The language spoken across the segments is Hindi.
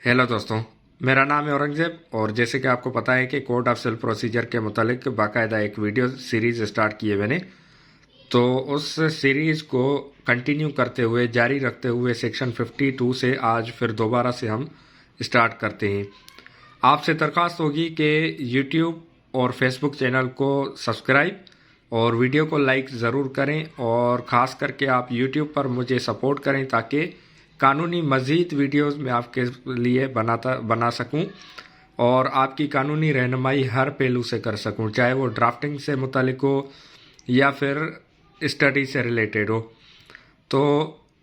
हेलो दोस्तों, मेरा नाम है औरंगजेब और जैसे कि आपको पता है कि कोड ऑफ सिविल प्रोसीजर के मुतालिक बाकायदा एक वीडियो सीरीज़ स्टार्ट की है मैंने। तो उस सीरीज़ को कंटिन्यू करते हुए जारी रखते हुए सेक्शन 52 से आज फिर दोबारा से हम स्टार्ट करते हैं। आपसे दरख्वास्त होगी कि यूट्यूब और फेसबुक चैनल को सब्सक्राइब और वीडियो को लाइक ज़रूर करें और ख़ास करके आप यूट्यूब पर मुझे सपोर्ट करें ताकि कानूनी मज़ीद वीडियोस मैं आपके लिए बना सकूं और आपकी कानूनी रहनुमाई हर पहलू से कर सकूं, चाहे वो ड्राफ्टिंग से मुतालिक हो या फिर स्टडी से रिलेटेड हो। तो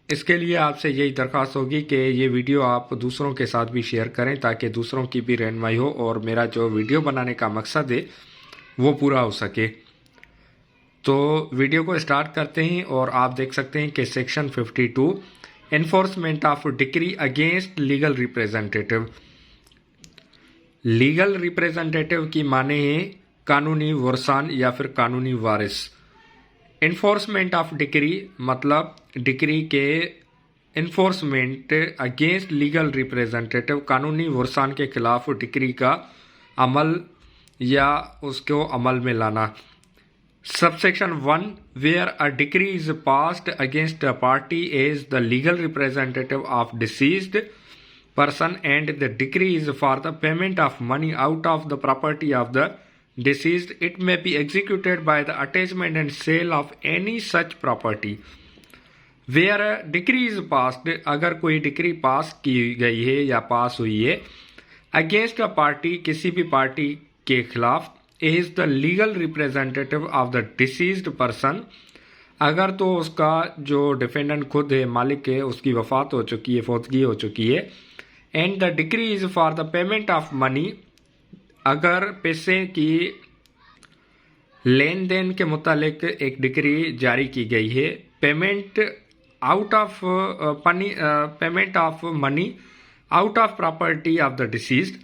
इसके लिए आपसे यही दरख्वास्त होगी कि ये वीडियो आप दूसरों के साथ भी शेयर करें ताकि दूसरों की भी रहनुमाई हो और मेरा जो वीडियो बनाने का मकसद है वो पूरा हो सके। तो वीडियो को स्टार्ट करते हैं और आप देख सकते हैं कि section 52 enforcement of decree against legal representative. Legal representative की माने हैं कानूनी वर्सान या फिर कानूनी वारिस। एनफोर्समेंट ऑफ डिक्री मतलब डिक्री के एनफोर्समेंट अगेंस्ट लीगल रिप्रेजेंटेटिव, कानूनी वर्सान के खिलाफ डिक्री का अमल या उसको अमल में लाना। Subsection 1 where a decree is passed against a party as the legal representative of deceased person and the decree is for the payment of money out of the property of the deceased, it may be executed by the attachment and sale of any such property. Where a decree is passed, अगर कोई डिक्री पास की गई है या पास हुई है अगेंस्ट अ पार्टी, किसी भी पार्टी के खिलाफ, is the legal representative of the deceased person, अगर तो उसका जो डिफेंडेंट खुद है, मालिक है, उसकी वफात हो चुकी है, फौतगी हो चुकी है। And the decree is for the payment of money, अगर पैसे की लेन देन के मुतालिक एक डिक्री जारी की गई है, payment out of money out of property of the deceased,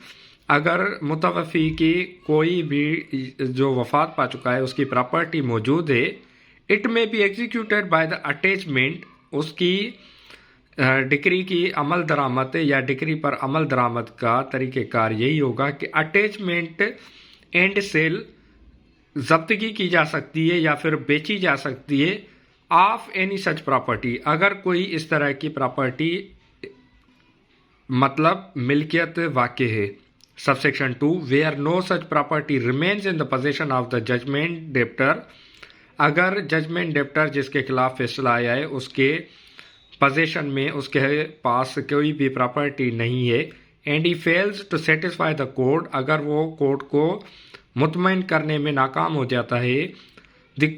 अगर मुतवफ़ी की कोई भी जो वफात पा चुका है उसकी प्रॉपर्टी मौजूद है, इट में be executed by the attachment, उसकी डिक्री की अमल दरामद या डिक्री पर अमल दरामद का तरीक़ेकार यही होगा कि अटैचमेंट एंड सेल, जब्तगी की जा सकती है या फिर बेची जा सकती है ऑफ एनी सच प्रॉपर्टी, अगर कोई इस तरह की प्रॉपर्टी मतलब मिल्कियत वाक़ है। Subsection 2 where no such property remains in the possession of the judgment debtor, अगर जजमेंट डेप्टर जिसके खिलाफ फैसला आया है उसके पोजेशन में, उसके पास कोई भी प्रॉपर्टी नहीं है, and he fails to satisfy the court, अगर वो कोर्ट को मुतमईन करने में नाकाम हो जाता है, the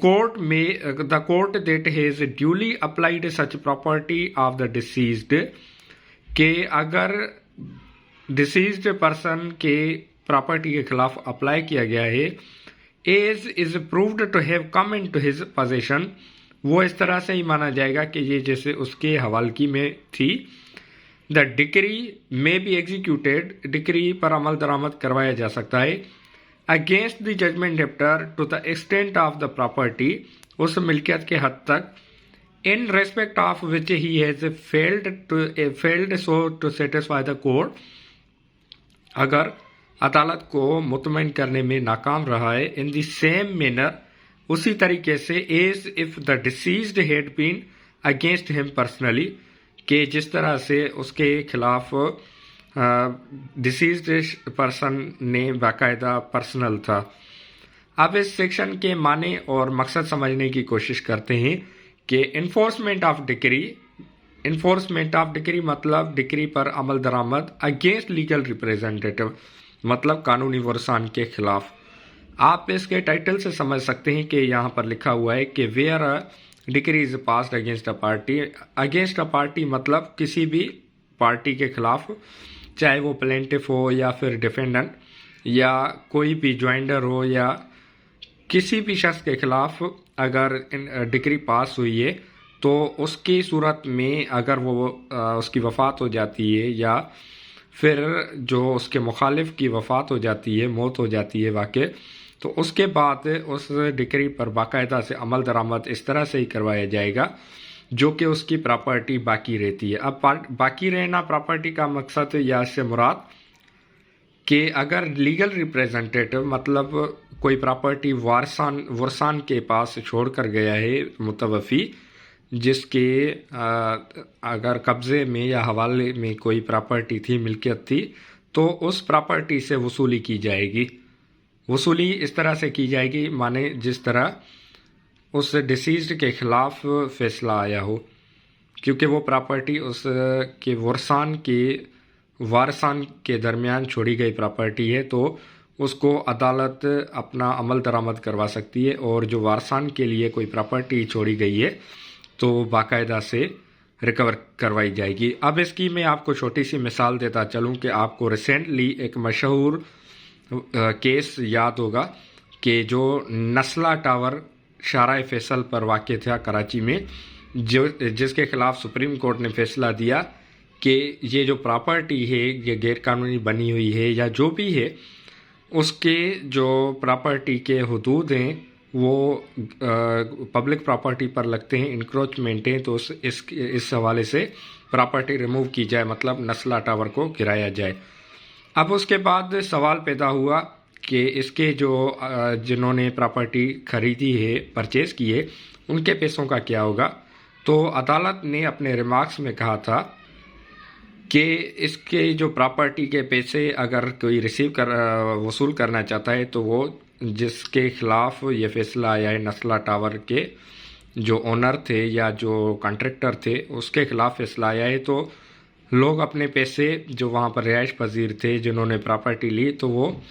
court that has duly applied such property of the deceased, के अगर डिसीज्ड पर्सन के प्रॉपर्टी के खिलाफ अप्लाई किया गया है, as is proved to have come into his possession, वो इस तरह से ही माना जाएगा कि ये जैसे उसके हवालगी में थी। The decree may be executed, decree पर अमल दरामद करवाया जा सकता है against the judgment debtor to the extent of the property, उस मिल्कियत के हद तक, in respect of which he has failed so to satisfy the court, अगर अदालत को मुतमईन करने में नाकाम रहा है। इन द सेम मैनर, उसी तरीके से, as if the deceased had been against him personally, के जिस तरह से उसके खिलाफ डिसीज्ड पर्सन ने बाकायदा पर्सनल था। अब इस सेक्शन के माने और मकसद समझने की कोशिश करते हैं कि enforcement of decree, enforcement of decree मतलब डिक्री पर अमल दरामद अगेंस्ट लीगल रिप्रेजेंटेटिव मतलब कानूनी वर्सान के खिलाफ। आप इसके टाइटल से समझ सकते हैं कि यहाँ पर लिखा हुआ है कि where a decree is passed against a party, against a party मतलब किसी भी पार्टी के खिलाफ, चाहे वो प्लेंटिफ हो या फिर डिफेंडेंट या कोई भी ज्वाइंडर हो या किसी भी शख्स के खिलाफ अगर डिक्री पास हुई है, तो उसकी सूरत में अगर वो उसकी वफ़ात हो जाती है या फिर जो उसके मुखालिफ की वफ़ात हो जाती है, मौत हो जाती है वाक़ई, तो उसके बाद उस डिक्री पर बाकायदा से अमल दरामद इस तरह से ही करवाया जाएगा जो कि उसकी प्रॉपर्टी बाकी रहती है। अब बाकी रहना प्रॉपर्टी का मकसद या इससे मुराद कि अगर लीगल रिप्रेजेंटेटिव मतलब कोई प्रॉपर्टी वारसान के पास छोड़ कर गया है मुतवफ़ी, जिसके अगर कब्ज़े में या हवाले में कोई प्रॉपर्टी थी, मिल्कियत थी, तो उस प्रॉपर्टी से वसूली की जाएगी। वसूली इस तरह से की जाएगी माने जिस तरह उस डिसीज्ड के ख़िलाफ़ फ़ैसला आया हो, क्योंकि वो प्रॉपर्टी उस के वारसान के दरमियान छोड़ी गई प्रॉपर्टी है, तो उसको अदालत अपना अमल दरामद करवा सकती है। और जो वारसान के लिए कोई प्रॉपर्टी छोड़ी गई है तो बाकायदा से रिकवर करवाई जाएगी। अब इसकी मैं आपको छोटी सी मिसाल देता चलूँ कि आपको रिसेंटली एक मशहूर केस याद होगा कि जो नस्ला टावर शाराए फैसल पर वाक़ था कराची में, जिसके ख़िलाफ़ सुप्रीम कोर्ट ने फैसला दिया कि ये जो प्रॉपर्टी है ये गैरकानूनी बनी हुई है या जो भी है, उसके जो प्रॉपर्टी के हदूद हैं वो पब्लिक प्रॉपर्टी पर लगते हैं, इंक्रोचमेंट हैं, तो इस हवाले से प्रॉपर्टी रिमूव की जाए, मतलब नस्ला टावर को गिराया जाए। अब उसके बाद सवाल पैदा हुआ कि इसके जो जिन्होंने प्रॉपर्टी खरीदी है, परचेज़ की है, उनके पैसों का क्या होगा। तो अदालत ने अपने रिमार्क्स में कहा था कि इसके जो प्रॉपर्टी के पैसे अगर कोई वसूल करना चाहता है तो वो जिसके ख़िलाफ़ ये फ़ैसला आया है, नस्ला टावर के जो ओनर थे या जो कॉन्ट्रैक्टर थे, उसके ख़िलाफ़ फ़ैसला आया है, तो लोग अपने पैसे जो वहाँ पर रिहाइश पजीर थे जिन्होंने प्रॉपर्टी ली, तो वो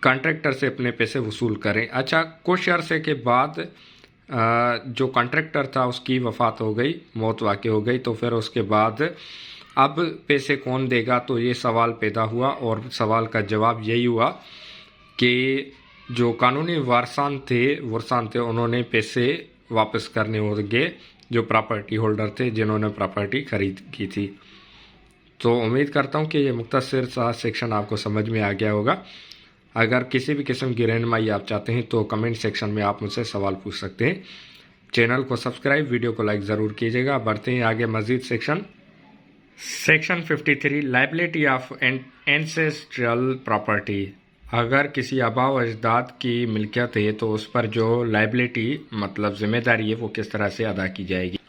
कॉन्ट्रैक्टर से अपने पैसे वसूल करें। अच्छा, कुछ अरसे के बाद जो कॉन्ट्रैक्टर था उसकी वफ़ात हो गई, मौत वाक़ हो गई, तो फिर उसके बाद अब पैसे कौन देगा, तो ये सवाल पैदा हुआ। और सवाल का जवाब यही हुआ कि जो कानूनी वारसान थे उन्होंने पैसे वापस करने होंगे जो प्रॉपर्टी होल्डर थे जिन्होंने प्रॉपर्टी खरीद की थी। तो उम्मीद करता हूँ कि ये मुख्तसर सा सेक्शन आपको समझ में आ गया होगा। अगर किसी भी किस्म की रहनुमाई आप चाहते हैं तो कमेंट सेक्शन में आप मुझसे सवाल पूछ सकते हैं। चैनल को सब्सक्राइब, वीडियो को लाइक ज़रूर कीजिएगा। बढ़ते हैं आगे मज़ीद section 53 liability of ancestral property. अगर किसी आबा व अजदाद की मिल्कियत है तो उस पर जो लाइबिलिटी मतलब ज़िम्मेदारी है वो किस तरह से अदा की जाएगी।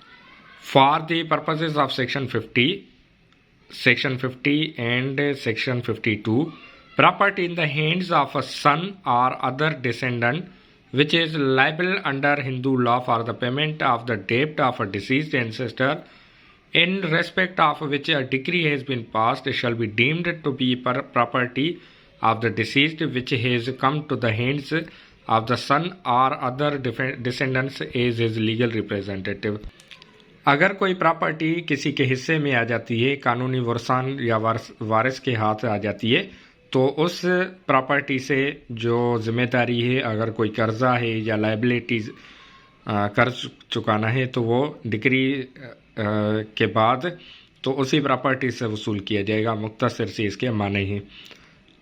For the purposes of section 50 and section 52, property in the hands of a son or other descendant which is liable under Hindu law for the payment of the debt of a deceased ancestor in respect of which a decree has been passed shall be deemed to be property of the deceased which has come to the hands of the son or other descendants as his legal representative। अगर कोई प्रॉपर्टी किसी के हिस्से में आ जाती है, कानूनी वारसान या वारिस के हाथ आ जाती है, तो उस प्रॉपर्टी से जो जिम्मेदारी है, अगर कोई कर्जा है या लाइबिलिटीज कर्ज चुकाना है, तो वो डिक्री के बाद तो उसी प्रॉपर्टी से वसूल किया जाएगा। मुख्तसर से इसके माने हैं।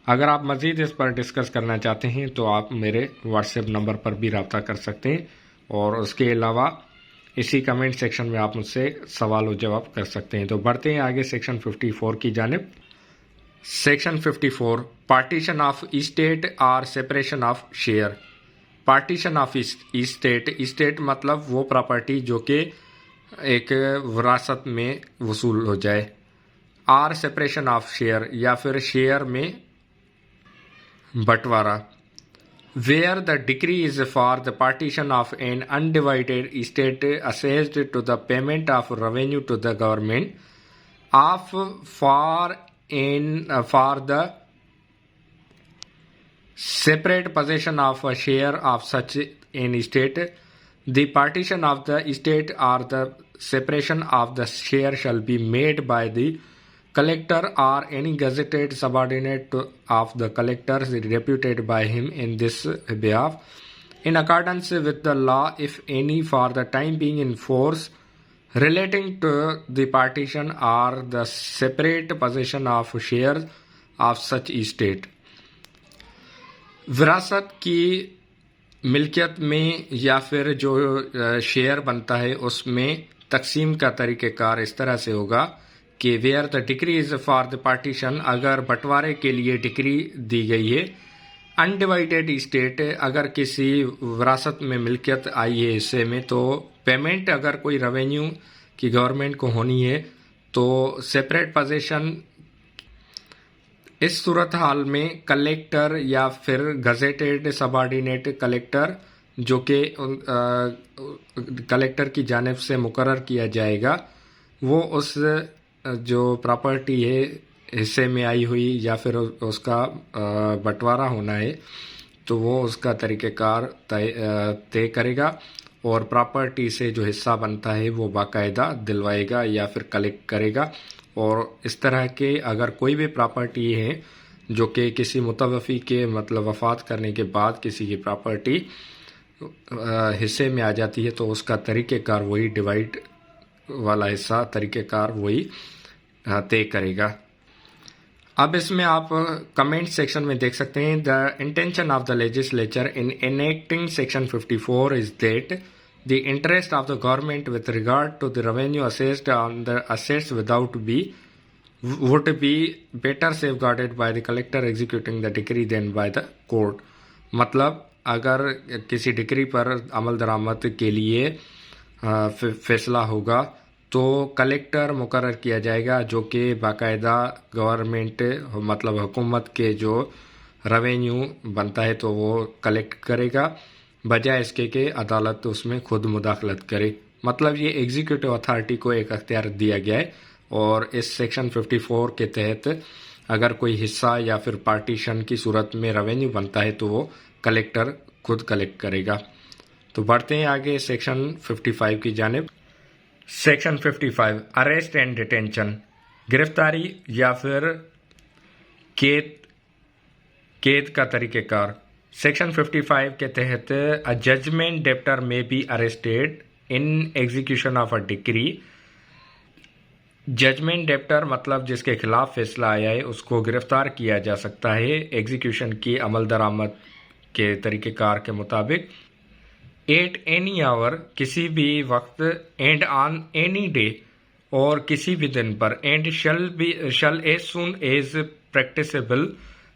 अगर आप मज़ीद इस पर डिस्कस करना चाहते हैं तो आप मेरे व्हाट्सएप नंबर पर भी रब्ता कर सकते हैं, और उसके अलावा इसी कमेंट सेक्शन में आप मुझसे सवाल और जवाब कर सकते हैं। तो बढ़ते हैं आगे सेक्शन 54 की जानिब। सेक्शन 54 पार्टीशन ऑफ इस्टेट और separation of share. Partition of estate मतलब वो प्रॉपर्टी जो कि एक विरासत में वसूल हो जाए, और सेपरेशन ऑफ शेयर या फिर शेयर में बंटवारा। Where the decree is for the partition of an undivided estate assessed to the payment of revenue to the government of for the separate possession of a share of such an estate, the partition of the estate or the separation of the share shall be made by the collector or any gazetted subordinate of the collector deputed by him in this behalf, in accordance with the law, if any, for the time being in force, relating to the partition or the separate possession of shares of such estate। विरासत की मिल्कियत में या फिर जो शेयर बनता है उसमें तकसीम का तरीक़ेकार इस तरह से होगा कि where the decree is for the partition, अगर बंटवारे के लिए डिक्री दी गई है। अनडिवाइडेड स्टेट, अगर किसी विरासत में मिल्कियत आई है हिस्से में, तो पेमेंट अगर कोई रेवेन्यू की गवर्नमेंट को होनी है तो सेपरेट पोजीशन, इस सूरत हाल में कलेक्टर या फिर गजेटेड सबऑर्डिनेट कलेक्टर जो कि कलेक्टर की जानिब से मुकर्रर किया जाएगा, वो उस जो प्रॉपर्टी है हिस्से में आई हुई या फिर उसका बंटवारा होना है तो वो उसका तरीक़ेकार तय करेगा और प्रॉपर्टी से जो हिस्सा बनता है वो बाकायदा दिलवाएगा या फिर कलेक्ट करेगा। और इस तरह के अगर कोई भी प्रॉपर्टी है जो कि किसी मुतवफ़ी के मतलब वफ़ात करने के बाद किसी की प्रॉपर्टी हिस्से में आ जाती है तो उसका तरीक़ेकार वही, डिवाइड वाला हिस्सा तरीक़ेकार वही तय करेगा। अब इसमें आप कमेंट सेक्शन में देख सकते हैं, the intention of the legislature in enacting section 54 is that the interest of the government with regard to the revenue assessed on the assets would be better safeguarded by the collector executing the decree than by the court। मतलब अगर किसी डिक्री पर अमल दरामद के लिए फैसला होगा तो कलेक्टर मुकर्रर किया जाएगा जो कि बाकायदा गवर्नमेंट मतलब हुकूमत के जो रेवेन्यू बनता है तो वो कलेक्ट करेगा, बजाय इसके कि अदालत उसमें खुद मुदाखलत करे। मतलब ये एग्जीक्यूटिव अथॉरिटी को एक अख्तियार दिया गया है और इस सेक्शन 54 के तहत अगर कोई हिस्सा या फिर पार्टीशन की सूरत में रेवेन्यू बनता है तो वो कलेक्टर खुद कलेक्ट करेगा। तो बढ़ते हैं आगे सेक्शन 55 की जानिब। सेक्शन 55 अरेस्ट एंड डिटेंशन, गिरफ्तारी या फिर कैद का तरीक़ेकार। सेक्शन 55 के तहत a judgment debtor may be arrested in execution of a decree. Judgment debtor मतलब जिसके खिलाफ फैसला आया है उसको गिरफ्तार किया जा सकता है एग्जीक्यूशन की अमल दरामद के तरीक़ेकार के मुताबिक। एट एनी आवर, किसी भी वक्त, एंड ऑन एनी डे, और किसी भी दिन पर, and shall as soon as practicable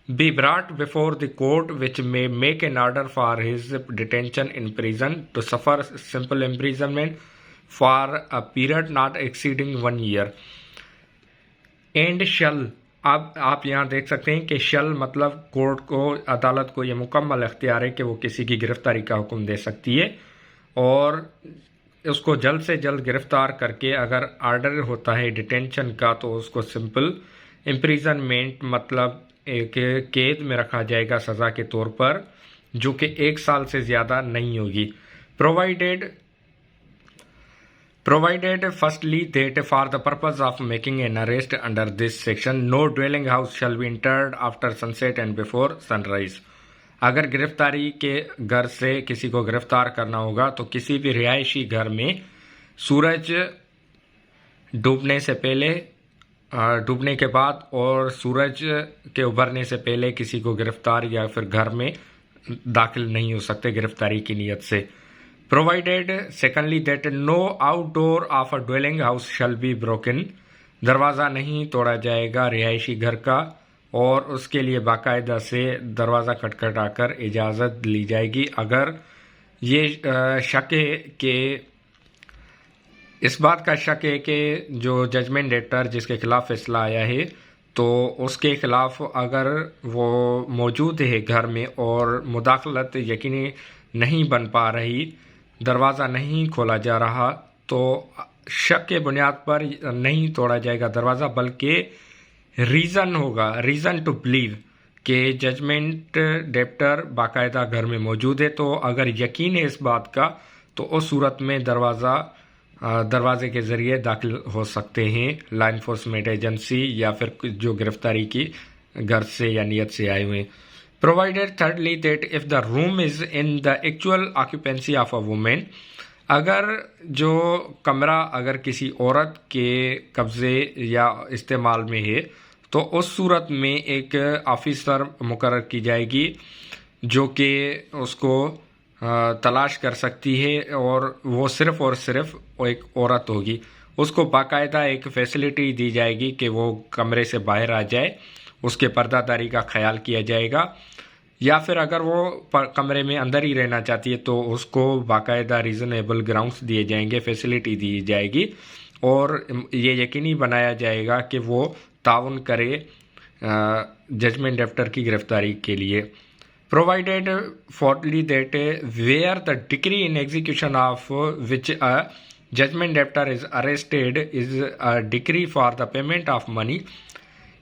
be brought before the court which may make an order for his detention in prison to suffer simple imprisonment for a period not exceeding 1 year। and shall, अब आप यहाँ देख सकते हैं कि shall मतलब कोर्ट को, अदालत को ये मुकम्मल अख्तियार है कि वो किसी की गिरफ्तारी का हुक्म दे सकती है और उसको जल्द से जल्द गिरफ्तार करके अगर आर्डर होता है डिटेंशन का तो उसको सिंपल इम्प्रिजनमेंट मतलब एक कैद में रखा जाएगा सज़ा के तौर पर, जो कि 1 साल से ज़्यादा नहीं होगी। Provided firstly that for the purpose of making an arrest under this section no dwelling house shall be entered after sunset and before sunrise. अगर गिरफ्तारी के घर से किसी को गिरफ्तार करना होगा तो किसी भी रिहायशी घर में सूरज डूबने से पहले, डूबने के बाद और सूरज के उभरने से पहले किसी को गिरफ्तार या फिर घर में दाखिल नहीं हो सकते गिरफ्तारी की नीयत से। Provided secondly that no outdoor of a dwelling house shall be broken, दरवाज़ा नहीं तोड़ा जाएगा रिहायशी घर का और उसके लिए बाकायदा से दरवाज़ा खटखटाकर इजाज़त ली जाएगी। अगर ये शक है कि इस बात का शक है कि जो जजमेंट डेप्टर जिसके खिलाफ फैसला आया है तो उसके खिलाफ अगर वो मौजूद है घर में और मुदाखलत यकीनी नहीं बन पा रही, दरवाज़ा नहीं खोला जा रहा, तो शक के बुनियाद पर नहीं तोड़ा जाएगा दरवाज़ा, बल्कि रीज़न होगा, रीज़न टू बिलीव कि जजमेंट डेप्टर बाकायदा घर में मौजूद है। तो अगर यकीन है इस बात का तो उस सूरत में दरवाजे के ज़रिए दाखिल हो सकते हैं लॉ इन्फोर्समेंट एजेंसी या फिर जो गिरफ्तारी की घर से या नियत से आए हुए। Provided thirdly that if the room is in the actual occupancy of a woman, अगर जो कमरा अगर किसी औरत के कब्ज़े या इस्तेमाल में है तो उस सूरत में एक ऑफिसर मुकर्रर की जाएगी जो कि उसको तलाश कर सकती है और सिर्फ वो एक औरत होगी। उसको बाकायदा एक फैसिलिटी दी जाएगी कि वो कमरे से बाहर आ जाए, उसके पर्दादारी का ख्याल किया जाएगा। या फिर अगर वो कमरे में अंदर ही रहना चाहती है तो उसको बाकायदा रीज़नेबल ग्राउंड्स दिए जाएंगे, फैसिलिटी दी जाएगी और ये यकीनी बनाया जाएगा कि वो ताउन करे जजमेंट डेप्टर की गिरफ्तारी के लिए। Provided fourthly that where the decree in execution of which a judgment debtor is arrested is a decree for the payment of money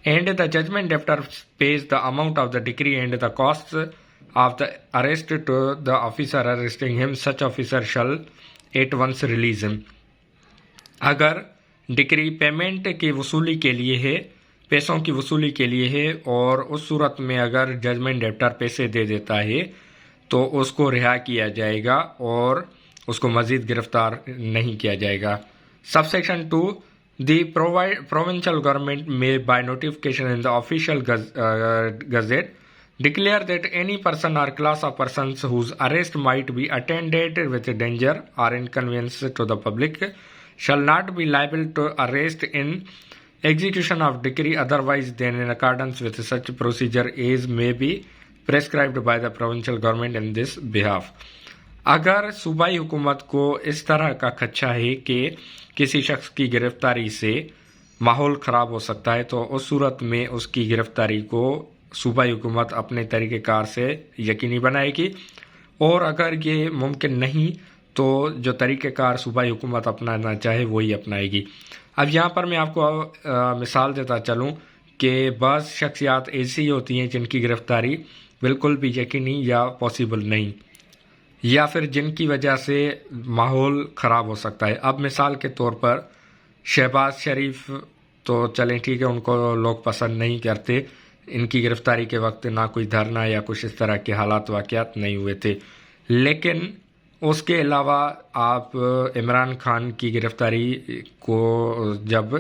and the judgment debtor pays the amount of the decree and the costs of the arrest to the officer arresting him, such officer shall at once release him। अगर डिक्री पेमेंट की वसूली के लिए है, पैसों की वसूली के लिए है और उस सूरत में अगर जजमेंट डेप्टर पैसे दे देता है तो उसको रिहा किया जाएगा और उसको मजीद गिरफ्तार नहीं किया जाएगा। Subsection 2 the provincial government may by notification in the official gazette declare that any person or class of persons whose arrest might be attended with danger or inconvenience to the public shall not be liable to arrest in execution of decree otherwise than in accordance with such procedure as may be prescribed by the provincial government in this behalf। अगर सूबाई हुकूमत को इस तरह का खदशा है कि किसी शख्स की गिरफ्तारी से माहौल ख़राब हो सकता है तो उस सूरत में उसकी गिरफ्तारी को सूबाई हुकूमत अपने तरीक़ेकार से यकीनी बनाएगी और अगर ये मुमकिन नहीं तो जो तरीक़ेकार सूबाई हुकूमत अपनाना चाहे वही अपनाएगी। अब यहाँ पर मैं आपको मिसाल देता चलूँ कि बाज़ शख्सियात ऐसी होती हैं जिनकी गिरफ्तारी बिल्कुल भी यकीनी या पॉसिबल नहीं, या फिर जिनकी वजह से माहौल ख़राब हो सकता है। अब मिसाल के तौर पर शहबाज शरीफ तो चलें ठीक है, उनको लोग पसंद नहीं करते, इनकी गिरफ्तारी के वक्त ना कोई धरना या कुछ इस तरह के हालात वाक़यात नहीं हुए थे। लेकिन उसके अलावा आप इमरान खान की गिरफ्तारी को जब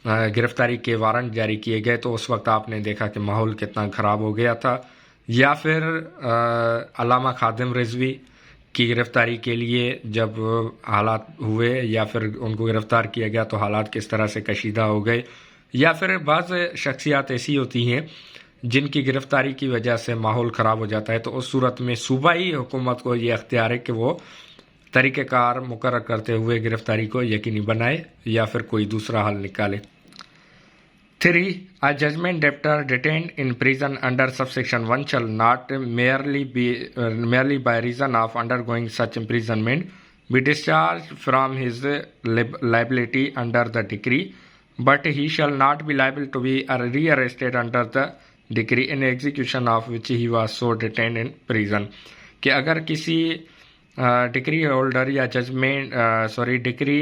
गिरफ्तारी के वारंट जारी किए गए तो उस वक्त आपने देखा कि माहौल कितना ख़राब हो गया था। या फिर अल्लामा खादिम रिजवी की गिरफ्तारी के लिए जब हालात हुए या फिर उनको गिरफ्तार किया गया तो हालात किस तरह से कशीदा हो गए। या फिर बाज़ शख्सियात ऐसी होती हैं जिनकी गिरफ्तारी की वजह से माहौल ख़राब हो जाता है तो उस सूरत में सूबाई हुकूमत को ये अख्तियार है कि वो तरीक़ेकार मुकर्रर करते हुए गिरफ्तारी को यकीनी बनाए या फिर कोई दूसरा हल निकाले। 3. A judgment debtor detained in prison under subsection 1 shall not merely by reason of undergoing such imprisonment be discharged from his liability under the decree, but he shall not be liable to be rearrested under the decree in execution of which he was so detained in prison. कि अगर किसी डिक्री होल्डर या डिक्री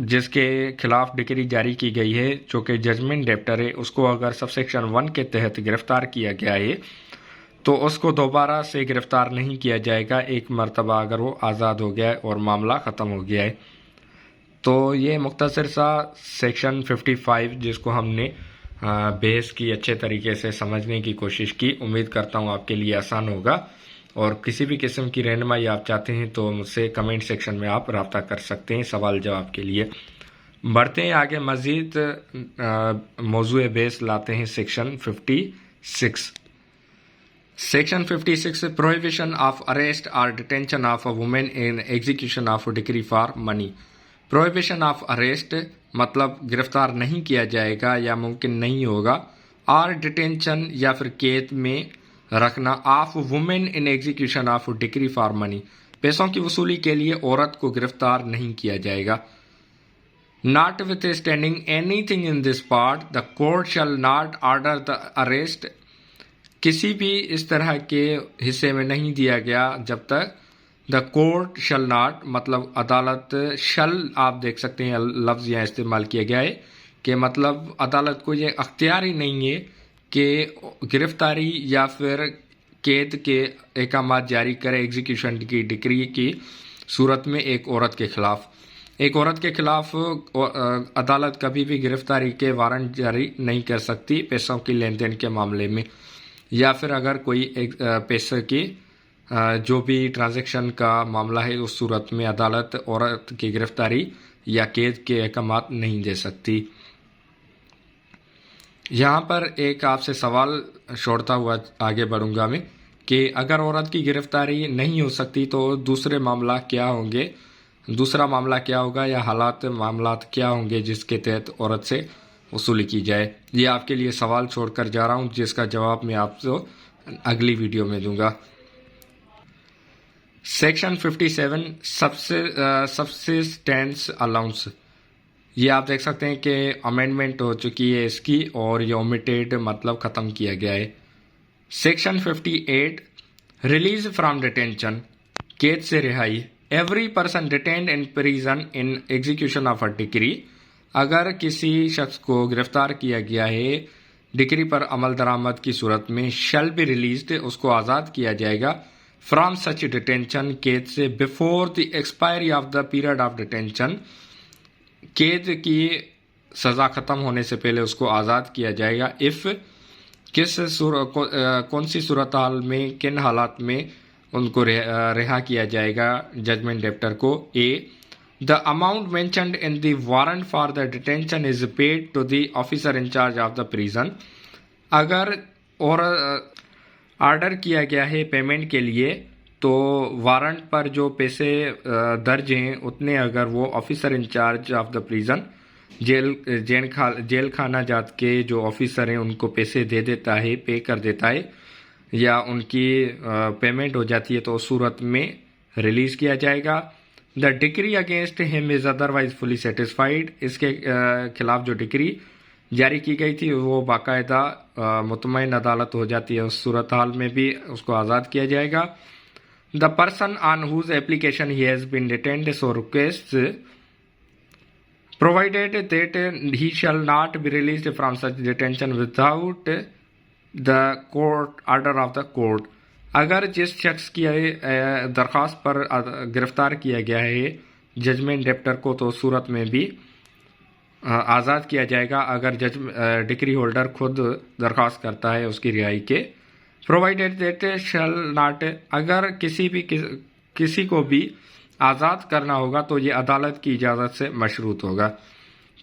जिसके खिलाफ डिक्री जारी की गई है जो कि जजमेंट डेप्टर है उसको अगर सबसेक्शन 1 के तहत गिरफ्तार किया गया है तो उसको दोबारा से गिरफ्तार नहीं किया जाएगा एक मरतबा अगर वो आज़ाद हो गया है और मामला ख़त्म हो गया है। तो ये मुख्तसर सा सेक्शन 55 जिसको हमने बेस की अच्छे तरीके से समझने की कोशिश की, उम्मीद करता हूँ आपके लिए आसान होगा। और किसी भी किस्म की रहनुमाई आप चाहते हैं तो मुझसे कमेंट सेक्शन में आप रब्ता कर सकते हैं सवाल जवाब के लिए। बढ़ते हैं आगे, मज़ीद मौजूए बेस लाते हैं section 56। Section 56 prohibition of arrest or detention of a women in execution of decree for money. Prohibition of arrest मतलब गिरफ्तार नहीं किया जाएगा या मुमकिन नहीं होगा, और डिटेंशन या फिर कैद में रखना of women in execution of decree for money, पैसों की वसूली के लिए औरत को गिरफ्तार नहीं किया जाएगा। Not with standing anything in this part the court shall not order the arrest, किसी भी इस तरह के हिस्से में नहीं दिया गया जब तक द कोर्ट शल नॉट मतलब अदालत, शल आप देख सकते हैं लफ्ज़ यहाँ इस्तेमाल किया गया है कि मतलब अदालत को ये अख्तियार ही नहीं है कि गिरफ्तारी या फिर कैद के अहकाम जारी करे एग्जीक्यूशन की डिक्री की सूरत में एक औरत के ख़िलाफ़ अदालत कभी भी गिरफ्तारी के वारंट जारी नहीं कर सकती पैसों की लेन देन के मामले में, या फिर अगर कोई पैसे की जो भी ट्रांजैक्शन का मामला है उस सूरत में अदालत औरत की गिरफ्तारी या कैद के अहकाम नहीं दे सकती। यहाँ पर एक आपसे सवाल छोड़ता हुआ आगे बढ़ूंगा मैं कि अगर औरत की गिरफ्तारी नहीं हो सकती तो दूसरा मामला क्या होगा या मामलात क्या होंगे जिसके तहत औरत से वसूली की जाए। ये आपके लिए सवाल छोड़कर जा रहा हूँ जिसका जवाब मैं आपको अगली वीडियो में दूंगा। सेक्शन 57 सब्सिस्टेंस अलाउंस, ये आप देख सकते हैं कि अमेंडमेंट हो चुकी है इसकी और ये ओमिटेड मतलब ख़त्म किया गया है। सेक्शन 58 रिलीज फ्रॉम डिटेंशन, कैद से रिहाई। Every person detained in prison in execution of a decree, अगर किसी शख्स को गिरफ्तार किया गया है डिक्री पर अमल दरामद की सूरत में, शैल बी रिलीज्ड, उसको आज़ाद किया जाएगा फ्रॉम सच डिटेंशन, कैद से, before the expiry of the period of detention, कैद की सज़ा ख़त्म होने से पहले उसको आज़ाद किया जाएगा। इफ़ कौन सी सूरत हाल में, किन हालात में उनको रिहा किया जाएगा जजमेंट डेप्टर को। A, the amount mentioned in the warrant for the detention is paid to the officer in charge of the prison, अगर और ऑर्डर किया गया है पेमेंट के लिए तो वारंट पर जो पैसे दर्ज हैं उतने अगर वो officer in charge of the prison, jail खाना जात के जो ऑफिसर हैं उनको पैसे दे देता है, पे कर देता है या उनकी पेमेंट हो जाती है तो उस सूरत में रिलीज़ किया जाएगा। The decree against him is otherwise fully satisfied, इसके खिलाफ जो डिक्री जारी की गई थी वो बाकायदा मुतमईन अदालत हो जाती है, उस सूरत हाल में भी उसको आज़ाद किया जाएगा। The person on whose application he has been detained so request provided that he shall not be released from such detention without the court order of the court, अगर जिस शख्स की दरख्वास्त पर गिरफ्तार किया गया है जजमेंट डेप्टर को तो सूरत में भी आज़ाद किया जाएगा अगर डिक्री होल्डर खुद दरख्वास्त करता है उसकी रिहाई के। प्रोवाइडेड दैट शैल नॉट, अगर किसी को भी आज़ाद करना होगा तो ये अदालत की इजाज़त से मशरूत होगा।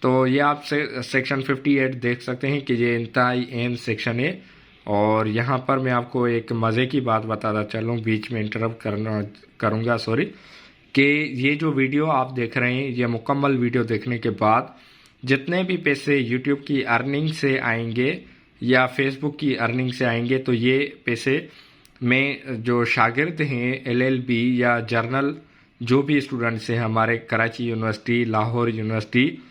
तो ये आप सेक्शन 58 देख सकते हैं कि ये इंतहाई अहम सेक्शन है। और यहाँ पर मैं आपको एक मज़े की बात बताता चलूँ, बीच में इंटरप्ट करूँगा सॉरी, कि ये जो वीडियो आप देख रहे हैं ये मुकम्मल वीडियो देखने के बाद जितने भी पैसे यूट्यूब की अर्निंग से आएंगे या फेसबुक की अर्निंग से आएंगे तो ये पैसे में जो शागिर्द हैं LLB या जर्नल जो भी स्टूडेंट्स हैं हमारे कराची यूनिवर्सिटी, लाहौर यूनिवर्सिटी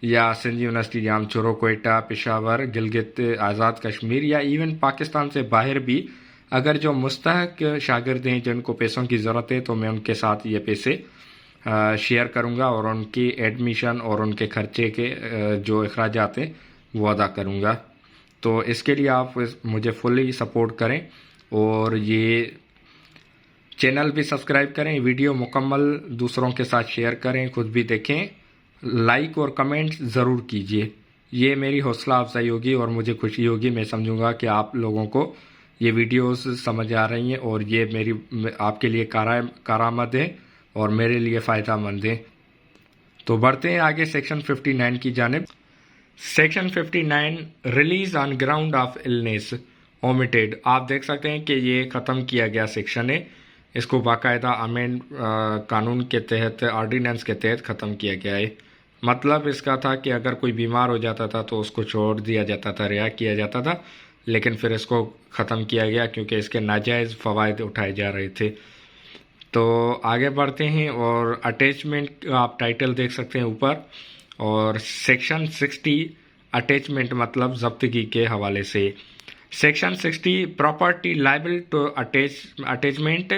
या सिंध यूनिवर्सिटी जामचोरो, कोयटा, पेशावर, गिलगित आज़ाद कश्मीर या इवन पाकिस्तान से बाहर भी अगर जो मुस्तहक शागिर्द हैं जिनको पैसों की ज़रूरत है तो मैं उनके साथ ये पैसे शेयर करूंगा और उनकी एडमिशन और उनके खर्चे के जो अखराजात हैं वो अदा करूंगा। तो इसके लिए आप मुझे फुली सपोर्ट करें और ये चैनल भी सब्सक्राइब करें, वीडियो मुकम्मल दूसरों के साथ शेयर करें, खुद भी देखें, लाइक और कमेंट ज़रूर कीजिए। ये मेरी हौसला अफजाई होगी और मुझे खुशी होगी, मैं समझूंगा कि आप लोगों को ये वीडियोस समझ आ रही हैं और ये मेरी आपके लिए कारामद है और मेरे लिए फ़ायदा मंद है। तो बढ़ते हैं आगे सेक्शन 59 की जानिब। Section 59 release on ground of illness omitted, आप देख सकते हैं कि ये ख़त्म किया गया सेक्शन है, इसको बाकायदा अमेंड कानून के तहत, ऑर्डिनेंस के तहत ख़त्म किया गया है। मतलब इसका था कि अगर कोई बीमार हो जाता था तो उसको छोड़ दिया जाता था, रिहा किया जाता था, लेकिन फिर इसको ख़त्म किया गया क्योंकि इसके नाजायज़ फ़वाइद उठाए जा रहे थे। तो आगे बढ़ते हैं और अटैचमेंट आप टाइटल देख सकते हैं ऊपर, और सेक्शन 60 अटैचमेंट मतलब जब्तगी के हवाले से। Section 60 property liable to attachment,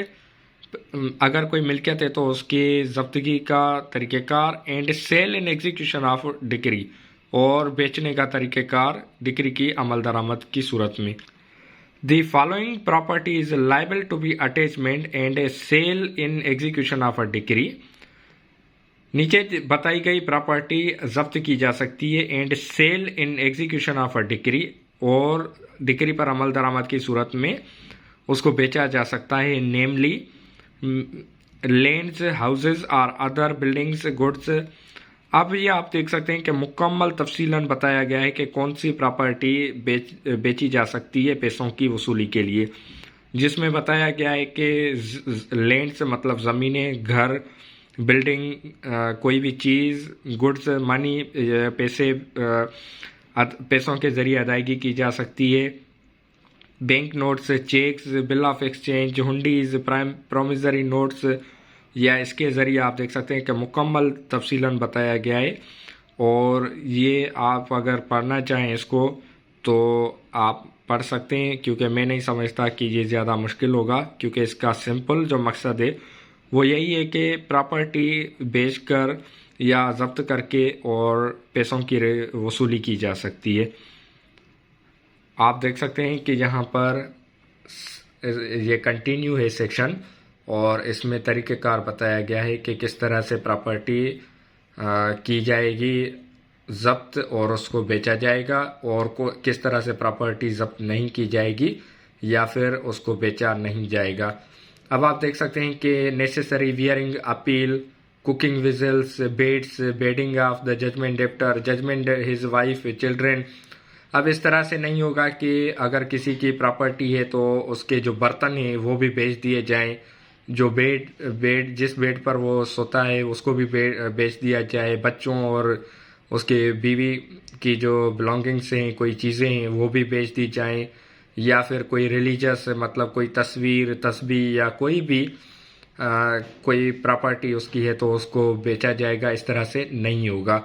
अगर कोई मिल्कियत है तो उसकी जब्तगी का तरीक़ेकार, and sale in execution of decree, और बेचने का तरीक़ेकार डिक्री की अमल दरामद की सूरत में। The following property is liable to be attachment and sale in execution of a decree, नीचे बताई गई प्रॉपर्टी जब्त की जा सकती है and sale in execution of a decree, और डिक्री पर अमल दरामद की सूरत में उसको बेचा जा सकता है, नेमली लैंड्स, हाउसेज और अदर बिल्डिंग्स, गुड्स। अब ये आप देख सकते हैं कि मुकम्मल तफसीलन बताया गया है कि कौन सी प्रॉपर्टी बेची जा सकती है पैसों की वसूली के लिए, जिसमें बताया गया है कि लैंड्स मतलब ज़मीनें, घर, बिल्डिंग, कोई भी चीज़, गुड्स, मनी, पैसों के ज़रिए अदायगी की जा सकती है, bank notes, cheques, bill of exchange, hundis, promissory notes, या इसके ज़रिए आप देख सकते हैं कि मुकम्मल तफसीलन बताया गया है। और ये आप अगर पढ़ना चाहें इसको तो आप पढ़ सकते हैं, क्योंकि मैं नहीं समझता कि ये ज़्यादा मुश्किल होगा, क्योंकि इसका सिंपल जो मकसद है वो यही है कि प्रॉपर्टी बेचकर या जब्त करके और पैसों की वसूली की जा सकती है। आप देख सकते हैं कि यहाँ पर ये कंटिन्यू है सेक्शन, और इसमें तरीक़ेकार बताया गया है कि किस तरह से प्रॉपर्टी की जाएगी जब्त और उसको बेचा जाएगा, और किस तरह से प्रॉपर्टी जब्त नहीं की जाएगी या फिर उसको बेचा नहीं जाएगा। अब आप देख सकते हैं कि necessary wearing, apparel, cooking vessels, beds, bedding of the judgment debtor, judgment his wife, children. अब इस तरह से नहीं होगा कि अगर किसी की प्रॉपर्टी है तो उसके जो बर्तन हैं वो भी बेच दिए जाएं, जो जिस बेड पर वो सोता है उसको भी बेच दिया जाए, बच्चों और उसके बीवी की जो बिलोंगिंग्स हैं, कोई चीज़ें हैं वो भी बेच दी जाएं, या फिर कोई रिलीजियस मतलब कोई तस्वीर, तस्बीह या कोई भी कोई प्रॉपर्टी उसकी है तो उसको बेचा जाएगा। इस तरह से नहीं होगा।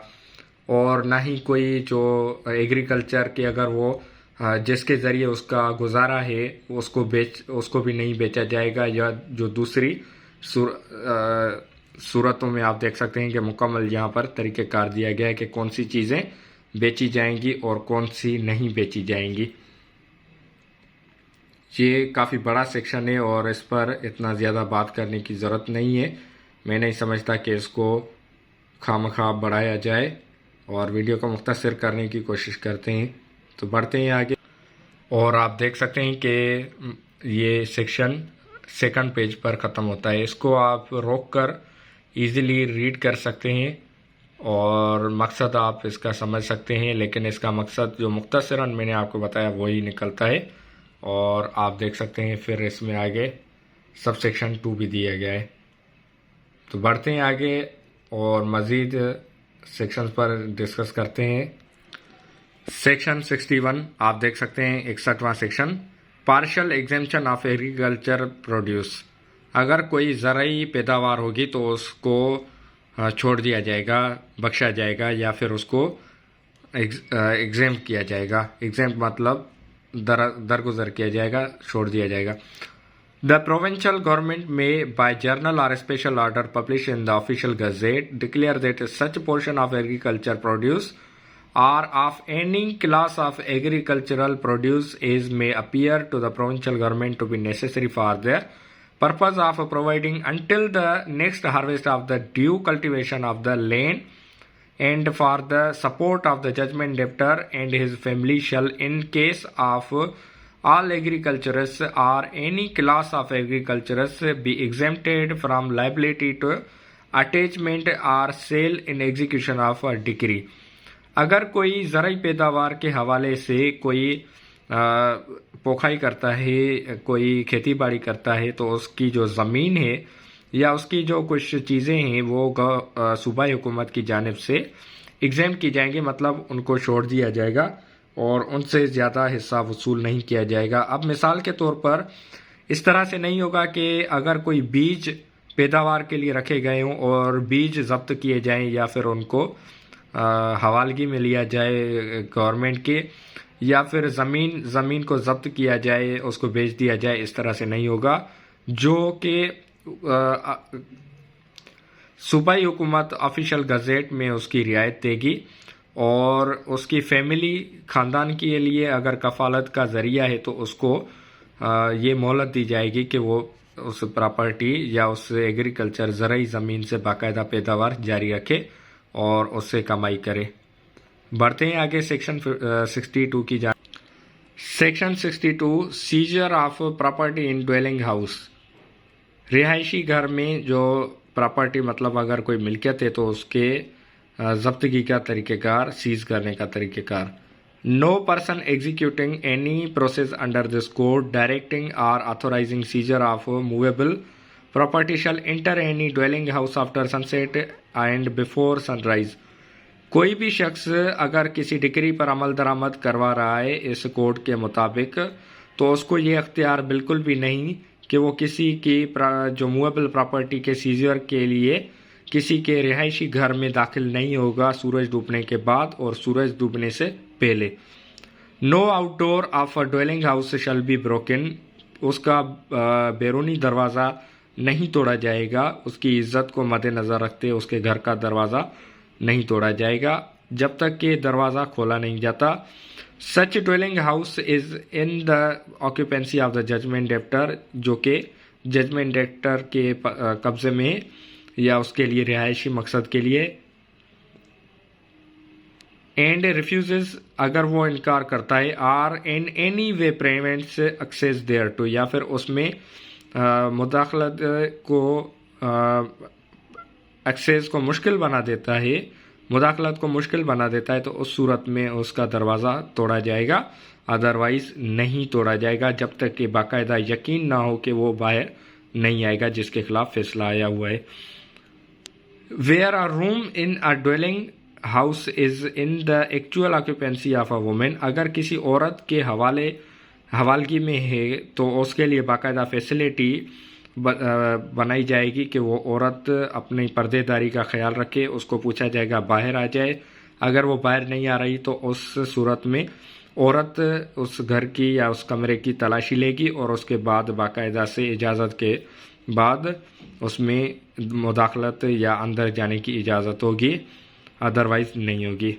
और ना ही कोई जो एग्रीकल्चर के अगर वो जिसके ज़रिए उसका गुजारा है उसको भी नहीं बेचा जाएगा, या जो दूसरी सूरतों में आप देख सकते हैं कि मुकम्मल यहाँ पर तरीक़ेकार दिया गया है कि कौन सी चीज़ें बेची जाएंगी और कौन सी नहीं बेची जाएंगी। ये काफ़ी बड़ा सेक्शन है और इस पर इतना ज़्यादा बात करने की ज़रूरत नहीं है। मैं नहीं समझता कि इसको खामखा बढ़ाया जाए, और वीडियो को मुख्तसर करने की कोशिश करते हैं। तो बढ़ते हैं आगे, और आप देख सकते हैं कि ये सेक्शन सेकंड पेज पर ख़त्म होता है। इसको आप रोक कर ईज़िली रीड कर सकते हैं और मकसद आप इसका समझ सकते हैं, लेकिन इसका मकसद जो मुख्तसरन मैंने आपको बताया वही निकलता है। और आप देख सकते हैं फिर इसमें आगे सब सेक्शन 2 भी दिया गया है। तो बढ़ते हैं आगे और मज़ीद सेक्शंस पर डिस्कस करते हैं। सेक्शन 61 आप देख सकते हैं 61वां section, partial exemption of agriculture produce. अगर कोई ज़राई पैदावार होगी तो उसको छोड़ दिया जाएगा, बख्शा जाएगा, या फिर उसको एग्जेम्प्ट किया जाएगा। एग्जेम्प्ट मतलब दरगुजर किया जाएगा, छोड़ दिया जाएगा। The provincial government may, by journal or special order published in the official gazette, declare that such portion of agriculture produce or of any class of agricultural produce as may appear to the provincial government to be necessary for their purpose of providing until the next harvest of the due cultivation of the land and for the support of the judgment debtor and his family shall, in case of all agriculturists or any class of agriculturists, be exempted from liability to attachment or sale in execution of a decree। अगर कोई ज़राई पैदावार के हवाले से कोई पोखाई करता है, कोई खेती बाड़ी करता है, तो उसकी जो ज़मीन है या उसकी जो कुछ चीज़ें हैं वो सूबाई हुकूमत की जानिब से एग्जाम की जाएंगी, मतलब उनको छोड़ दिया जाएगा और उनसे ज़्यादा हिस्सा वसूल नहीं किया जाएगा। अब मिसाल के तौर पर इस तरह से नहीं होगा कि अगर कोई बीज पैदावार के लिए रखे गए हों और बीज जब्त किए जाएं या फिर उनको हवालगी में लिया जाए गवर्नमेंट के, या फिर ज़मीन को जब्त किया जाए, उसको बेच दिया जाए। इस तरह से नहीं होगा, जो कि सूबाई हुकूमत ऑफिशियल गज़ेट में उसकी रियायत देगी और उसकी फैमिली ख़ानदान के लिए अगर कफ़ालत का ज़रिया है तो उसको ये मोहलत दी जाएगी कि वो उस प्रॉपर्टी या उस एग्रीकल्चर ज़राई ज़मीन से बाकायदा पैदावार जारी रखे और उससे कमाई करे। बढ़ते हैं आगे सेक्शन 62 की section 62 scissor of property in dwelling house. रिहायशी घर में जो प्रॉपर्टी मतलब अगर कोई मिल्कियत है तो उसके जब्तगी का तरीक़ेकार, सीज करने का तरीक़ेकार। No person executing any process under this code directing or authorising seizure of movable property shall enter any dwelling house after sunset and before sunrise. कोई भी शख्स अगर किसी डिक्री पर अमल दरामद करवा रहा है इस कोड के मुताबिक, तो उसको ये अख्तियार बिल्कुल भी नहीं कि वो किसी की जो मूवेबल प्रॉपर्टी के सीजर के लिए किसी के रिहायशी घर में दाखिल नहीं होगा सूरज डूबने के बाद और सूरज डूबने से पहले। No outdoor of a dwelling house shall be broken. उसका बैरूनी दरवाज़ा नहीं तोड़ा जाएगा। उसकी इज्जत को मद्देनज़र रखते उसके घर का दरवाज़ा नहीं तोड़ा जाएगा जब तक कि दरवाज़ा खोला नहीं जाता। Such dwelling house is in the occupancy of the judgment debtor, जो कि जजमेंट डेप्टर के कब्ज़े में या उसके लिए रिहायशी मकसद के लिए। एंड रिफ्यूज़, अगर वो इनकार करता है, or in any way prevents access thereto, या फिर उसमें मुदाखलत को एक्सेस को मुश्किल बना देता है, मुदाखलत को मुश्किल बना देता है, तो उस सूरत में उसका दरवाज़ा तोड़ा जाएगा। अदरवाइज़ नहीं तोड़ा जाएगा जब तक कि बाकायदा यकीन ना हो कि वो बाहर नहीं आएगा जिसके खिलाफ फैसला आया हुआ है। Where a room in a dwelling house is in the actual occupancy of a woman, अगर किसी औरत के हवालगी में है तो उसके लिए बाकायदा फैसिलिटी बनाई जाएगी कि वो औरत अपनी पर्देदारी का ख्याल रखे। उसको पूछा जाएगा बाहर आ जाए। अगर वो बाहर नहीं आ रही तो उस सूरत में औरत उस घर की या उस कमरे की तलाशी लेगी और उसके बाद बाकायदा से इजाज़त के बाद उसमें मुदाखलत या अंदर जाने की इजाज़त होगी, अदरवाइज़ नहीं होगी।